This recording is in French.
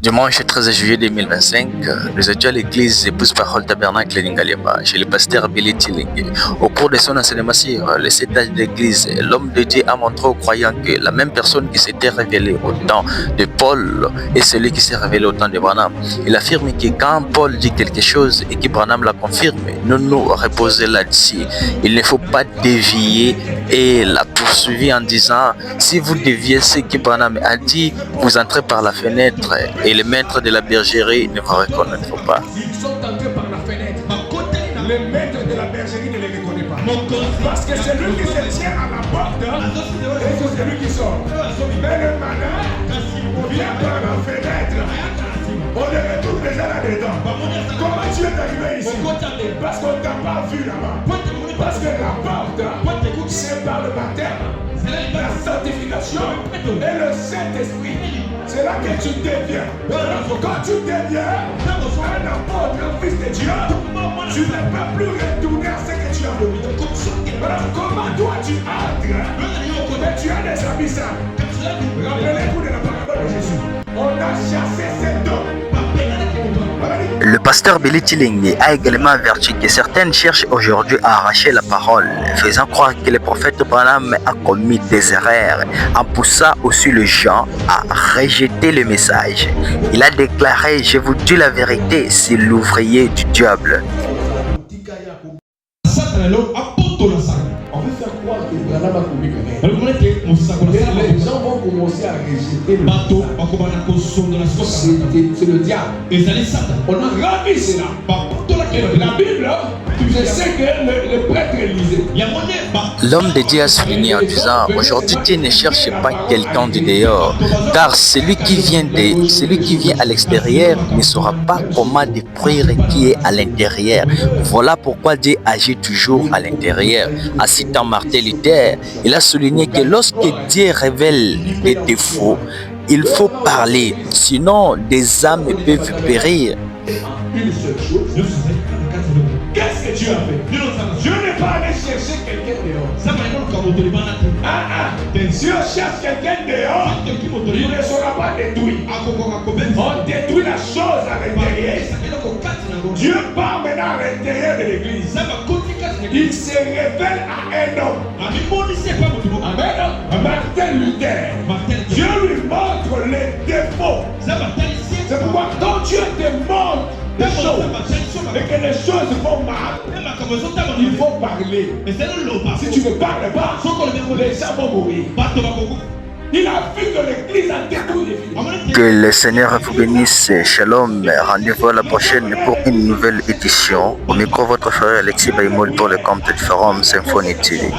Dimanche 13 juillet 2025, nous étions à l'église Épouse Parole Tabernacle Lingaliaba, chez le pasteur Billy Tilingue. Au cours de son enseignement sur les 7 âges de l'église, l'homme de Dieu a montré aux croyants que la même personne qui s'était révélée au temps de Paul est celui qui s'est révélé au temps de Branham. Il affirme que quand Paul dit quelque chose et que Branham la confirme, nous reposons là-dessus. Il ne faut pas dévier, et l'a poursuivi en disant: si vous déviez ce que Branham a dit, vous entrez par la fenêtre et le maître de la bergerie ne vous reconnaîtra pas. Ils sont entrés par la fenêtre. Le maître de la bergerie ne les reconnaît pas. Parce que c'est lui qui se tient à la porte et c'est celui qui sort. Mais le malin vient par la fenêtre. On les retrouve déjà là-dedans. Comment tu es arrivé ici? Parce qu'on ne t'a pas vu là-bas. Parce que la porte, c'est par le baptême, la sanctification et le Saint-Esprit. C'est là que tu deviens. Quand tu deviens un apôtre, un fils de Dieu, tu ne peux plus retourner à ce que tu as voulu. Alors comment toi tu entres? Mais tu as des habits sales. Rappelez-vous de la parole de Jésus. On a chassé cet homme. Le pasteur Billy Tilingue a également averti que certaines cherchent aujourd'hui à arracher la parole, faisant croire que le prophète Branham a commis des erreurs en poussant aussi les gens à rejeter le message. Il a déclaré: je vous dis la vérité, c'est l'ouvrier du diable. On veut faire croire que Branham a commis erreur. Les gens vont commencer à rejeter le c'est le diable. On a ravi cela. La Bible, je sais que le prêtre lisait. L'homme de Dieu a souligné en disant: aujourd'hui Dieu ne cherche pas quelqu'un du dehors, car celui qui vient à l'extérieur ne saura pas comment détruire qui est à l'intérieur. Voilà pourquoi Dieu agit toujours à l'intérieur. En citant Martin Luther, il a souligné que lorsque Dieu révèle des défauts, il faut parler, sinon des âmes peuvent périr. Une seule chose. Qu'est-ce que Dieu a fait? Dieu n'est pas allé chercher quelqu'un dehors. Dieu cherche quelqu'un dehors, il ne sera pas détruit. On détruit la chose à l'intérieur. Dieu part maintenant à l'intérieur de l'église. Il se révèle à un homme. Amen. Martin Luther. Dieu lui montre les défauts. C'est pourquoi quand Dieu te montre des choses et que les choses vont mal, il faut parler. Si tu ne parles pas, les gens vont mourir. Il a vu que l'église a détruit les filles. Que le Seigneur vous bénisse. Shalom. Rendez-vous à la prochaine pour une nouvelle édition. Au micro, votre frère Alexis Baïmoul pour le compte du Forum Symphonie TV.